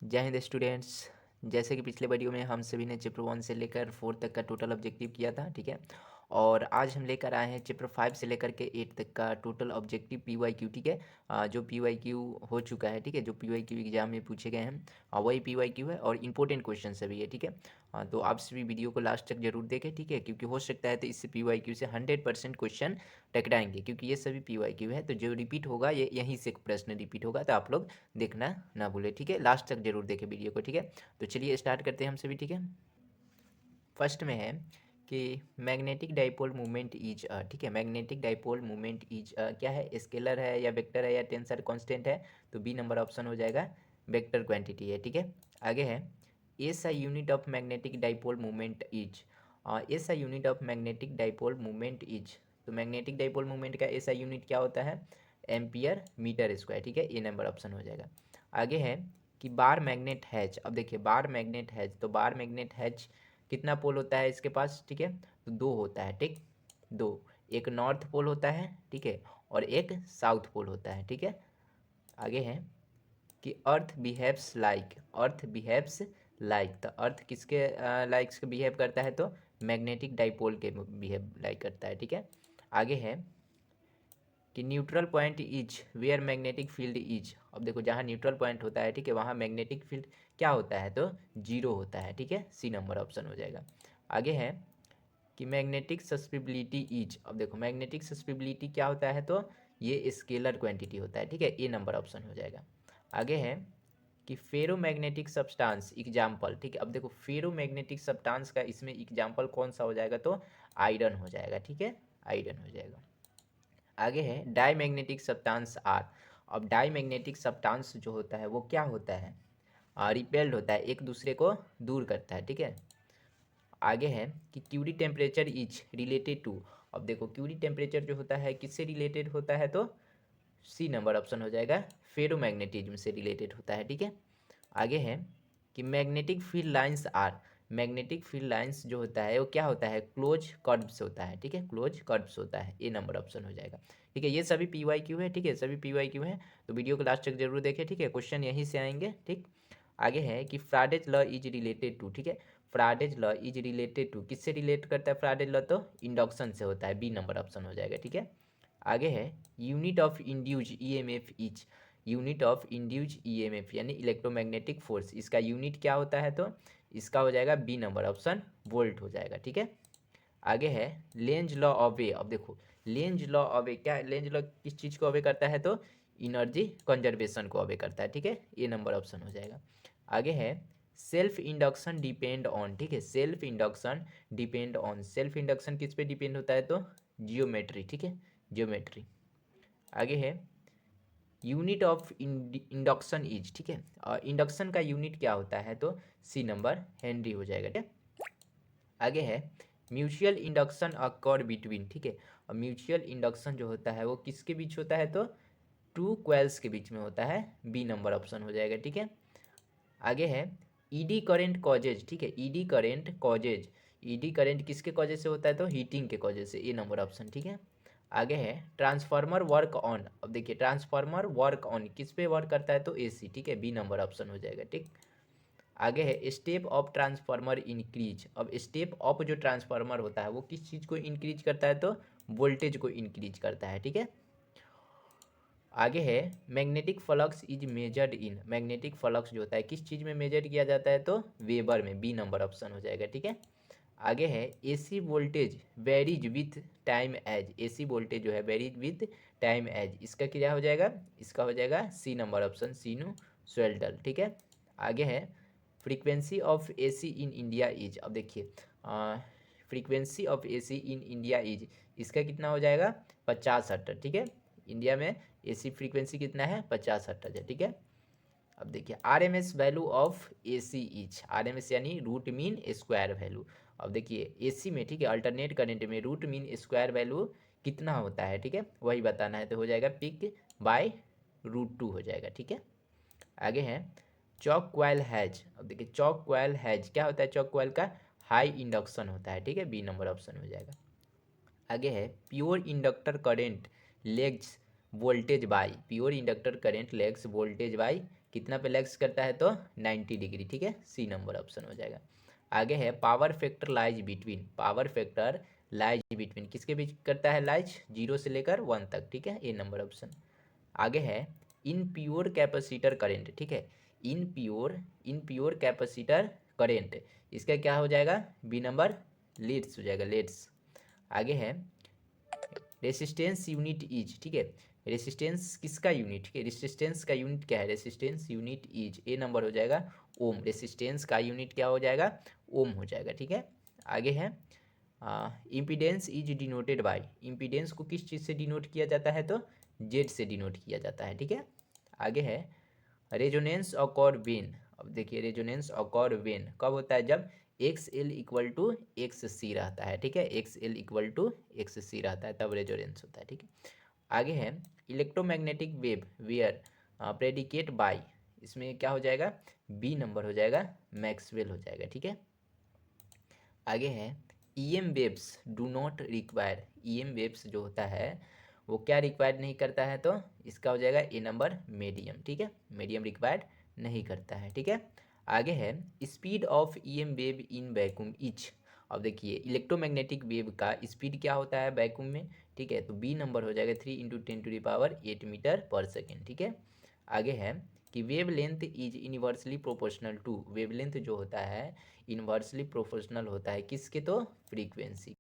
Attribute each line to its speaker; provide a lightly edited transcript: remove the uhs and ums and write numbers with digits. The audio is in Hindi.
Speaker 1: जय हिंद स्टूडेंट्स। जैसे कि पिछले वीडियो में हम सभी ने चैप्टर 1 से लेकर 4 तक का टोटल ऑब्जेक्टिव किया था, ठीक है। और आज हम लेकर आए हैं चैप्टर 5 से लेकर के 8 तक का टोटल ऑब्जेक्टिव पीवाईक्यू, ठीक है। जो पीवाईक्यू हो चुका है, ठीक है, जो पीवाईक्यू एग्जाम में पूछे गए हैं वही पीवाईक्यू है और इंपॉर्टेंट क्वेश्चन सभी है, ठीक है। तो आप सभी वीडियो को लास्ट तक जरूर देखें, ठीक है, क्योंकि हो सकता है तो इससे पीवाईक्यू से 100% क्वेश्चन टकराएंगे, क्योंकि ये सभी पीवाईक्यू है। तो जो रिपीट होगा ये यहीं से प्रश्न रिपीट होगा, तो आप लोग देखना ना भूले, ठीक है। लास्ट तक जरूर देखें वीडियो को, ठीक है। तो चलिए स्टार्ट करते हैं हम सभी, ठीक है। फर्स्ट में है कि मैग्नेटिक डाइपोल मूवमेंट इज ठीक है। मैग्नेटिक डाइपोल मूवमेंट इज क्या है, स्केलर है या वेक्टर है या टेंसर कांस्टेंट है? तो बी नंबर ऑप्शन हो जाएगा, वेक्टर क्वांटिटी है, ठीक है। आगे है S I unit of magnetic dipole movement is. S I unit of magnetic dipole movement is. तो मैग्नेटिक डाइपोल मूवमेंट का एस आई यूनिट क्या होता है? एम्पियर मीटर स्क्वायर, ठीक है। ए नंबर ऑप्शन हो जाएगा। आगे है कि बार मैग्नेट हैज। अब देखिए बार मैग्नेट हैज, तो बार मैग्नेट हैज कितना पोल होता है इसके पास, ठीक है। तो दो होता है, ठीक, दो। एक नॉर्थ पोल होता है, ठीक है, और एक साउथ पोल होता है, ठीक है। आगे है कि earth behaves like. Earth behaves like, तो अर्थ किसके लाइक बिहेव करता है? तो मैग्नेटिक डाइपोल के बिहेव लाइक करता है, ठीक है। आगे है कि neutral point is where magnetic field is. अब देखो जहाँ न्यूट्रल पॉइंट होता है, ठीक है, वहाँ मैग्नेटिक फील्ड क्या होता है? तो जीरो होता है, ठीक है। सी नंबर ऑप्शन हो जाएगा। आगे है कि मैग्नेटिक सस्पिबिलिटी इज। अब देखो मैग्नेटिक सस्पिबिलिटी क्या होता है? तो ये स्केलर क्वांटिटी होता है, ठीक है। ए नंबर ऑप्शन हो जाएगा। आगे है कि फेरोमैग्नेटिक सब्सटेंस एग्जाम्पल, ठीक है। अब देखो फेरोमैग्नेटिक सब्सटेंस का इसमें एग्जाम्पल कौन सा हो जाएगा? तो आयरन हो जाएगा, ठीक है, आयरन हो जाएगा। आगे है डाईमैग्नेटिक सब्सटेंस आर। अब डाईमैग्नेटिक सब्सटेंस जो होता है वो क्या होता है? रिपेल्ड होता है, एक दूसरे को दूर करता है, ठीक है। आगे है कि Curie temperature is related to. अब देखो क्यूरी टेम्परेचर जो होता है किससे रिलेटेड होता है? तो सी नंबर ऑप्शन हो जाएगा, फेरोमैग्नेटिज्म से रिलेटेड होता है, ठीक है। आगे है कि magnetic field lines are. Magnetic field lines जो होता है वो क्या होता है? क्लोज कर्व्स होता है, ठीक है, क्लोज कर्व्स होता है। ए नंबर ऑप्शन हो जाएगा, ठीक है। ये सभी पी वाई क्यू है, ठीक है, सभी पी वाई क्यू है। तो वीडियो को लास्ट तक जरूर देखें, ठीक है, क्वेश्चन यहीं से आएंगे, ठीक। आगे है कि फ्राडेज लॉ इज रिलेटेड टू, ठीक है। फ्राडेज लॉ इज रिलेटेड टू, किससे रिलेट करता है फ्राडेज लॉ? तो इंडक्शन से होता है। बी नंबर ऑप्शन हो जाएगा, ठीक है। आगे है unit of induced EMF is. Unit of induced EMF यानी इलेक्ट्रोमैग्नेटिक फोर्स, इसका यूनिट क्या होता है? तो इसका हो जाएगा बी नंबर ऑप्शन, वोल्ट हो जाएगा, ठीक है। आगे है लेंज लॉ ऑफ वे। अब देखो लेंज लॉ ऑफ वे क्या, लेंज लॉ किस चीज़ को अवे करता है? तो इनर्जी कंजर्वेशन को अवे करता है, ठीक है। ए नंबर ऑप्शन हो जाएगा। आगे है सेल्फ इंडक्शन डिपेंड ऑन, ठीक है, self induction depend on. Self induction किस पे डिपेंड होता है? तो जियोमेट्री, ठीक है, जियोमेट्री। आगे है यूनिट ऑफ इंडक्शन इज, ठीक है, इंडक्शन का यूनिट क्या होता है? तो सी नंबर हेनरी हो जाएगा, ठीक है। आगे है म्यूचुअल इंडक्शन अकर बिटवीन, ठीक है। और म्यूचुअल इंडक्शन जो होता है वो किसके बीच होता है? तो टू क्वेल्स के बीच में होता है। बी नंबर ऑप्शन हो जाएगा, ठीक है। आगे है ईडी करेंट कॉजेज, ठीक है, ED current causes. ED current किसके कॉजेज से होता है? तो हीटिंग के कॉजेज से। ए नंबर ऑप्शन, ठीक है। आगे है ट्रांसफार्मर वर्क ऑन। अब देखिए ट्रांसफार्मर वर्क ऑन किस पे वर्क करता है? तो एसी, ठीक है, बी नंबर ऑप्शन हो जाएगा, ठीक। आगे है स्टेप ऑफ ट्रांसफार्मर इंक्रीज। अब स्टेप ऑफ जो ट्रांसफार्मर होता है वो किस चीज़ को इंक्रीज करता है? तो वोल्टेज को इंक्रीज करता है, ठीक है। आगे है magnetic flux is measured in. Magnetic flux जो होता है किस चीज़ में मेजर किया जाता है? तो वेबर में। बी नंबर ऑप्शन हो जाएगा, ठीक है। आगे है AC voltage varies with time as. AC voltage जो है वेरीज विथ टाइम एज, इसका क्या हो जाएगा? इसका हो जाएगा सी नंबर ऑप्शन, सिनुसोइडल, ठीक है। आगे है frequency of AC in India is. अब देखिए frequency of AC in India is, इसका कितना हो जाएगा? 50 हर्ट्ज, ठीक है। इंडिया में एसी फ्रीक्वेंसी कितना है? 50 हर्ट्ज है, ठीक है। अब देखिए R M S value of A C each. R M S यानी रूट मीन स्क्वायर वैल्यू। अब देखिए ए सी में, ठीक है, अल्टरनेट करंट में रूट मीन स्क्वायर वैल्यू कितना होता है? ठीक है, वही बताना है। तो हो जाएगा पिक बाय √2 हो जाएगा, ठीक है। आगे है चॉक क्वाइल हैज। अब देखिए चॉक क्वाइल हैज क्या होता है? चॉक क्वाइल का हाई इंडक्शन होता है, ठीक है, बी नंबर ऑप्शन हो जाएगा। आगे है pure inductor current legs voltage by. Pure inductor current legs voltage by कितना पे लैग्स करता है तो 90 डिग्री, ठीक है, सी नंबर ऑप्शन हो जाएगा। आगे है power factor lies between, power factor lies between किसके बीच करता है लाइज, 0 से लेकर 1 तक, ठीक है, ए नंबर ऑप्शन। आगे है इन प्योर कैपेसिटर करेंट, ठीक है, इन प्योर कैपेसिटर करेंट, इसका क्या हो जाएगा, बी नंबर लीड्स हो जाएगा, लीड्स। आगे है रेसिस्टेंस यूनिट इज, ठीक है, रेसिस्टेंस किसका यूनिट, ठीक है, रेसिस्टेंस का यूनिट क्या है, resistance unit is, A number हो जाएगा ओम, रेसिस्टेंस का यूनिट क्या हो जाएगा, ओम हो जाएगा, ठीक है। आगे है impedance is denoted by, impedance को किस चीज़ से डिनोट किया जाता है तो जेड से डिनोट किया जाता है, ठीक है। आगे है रेजोनेंस ऑकर वेन, अब देखिए रेजोनेंस ऑकर वेन कब होता है, जब X L equal to X C रहता है, ठीक है, X L equal to X C रहता है तब रेजोनेंस होता है, ठीक है। आगे है electromagnetic wave were predicted by, इसमें क्या हो जाएगा, बी नंबर हो जाएगा मैक्सवेल हो जाएगा, ठीक है। आगे है EM waves do not require, EM waves जो होता है वो क्या रिक्वायर नहीं करता है तो इसका हो जाएगा ए नंबर मीडियम, ठीक है, मीडियम रिक्वायर्ड नहीं करता है, ठीक है। आगे है speed of EM wave in vacuum etch, अब देखिए इलेक्ट्रोमैग्नेटिक वेव का स्पीड क्या होता है वैक्यूम में, ठीक है, तो बी नंबर हो जाएगा 3 × 10⁸ मीटर पर सेकेंड, ठीक है। आगे है कि wavelength is inversely proportional to, wavelength जो होता है इन्वर्सली प्रोपोर्शनल होता है किसके तो फ्रीक्वेंसी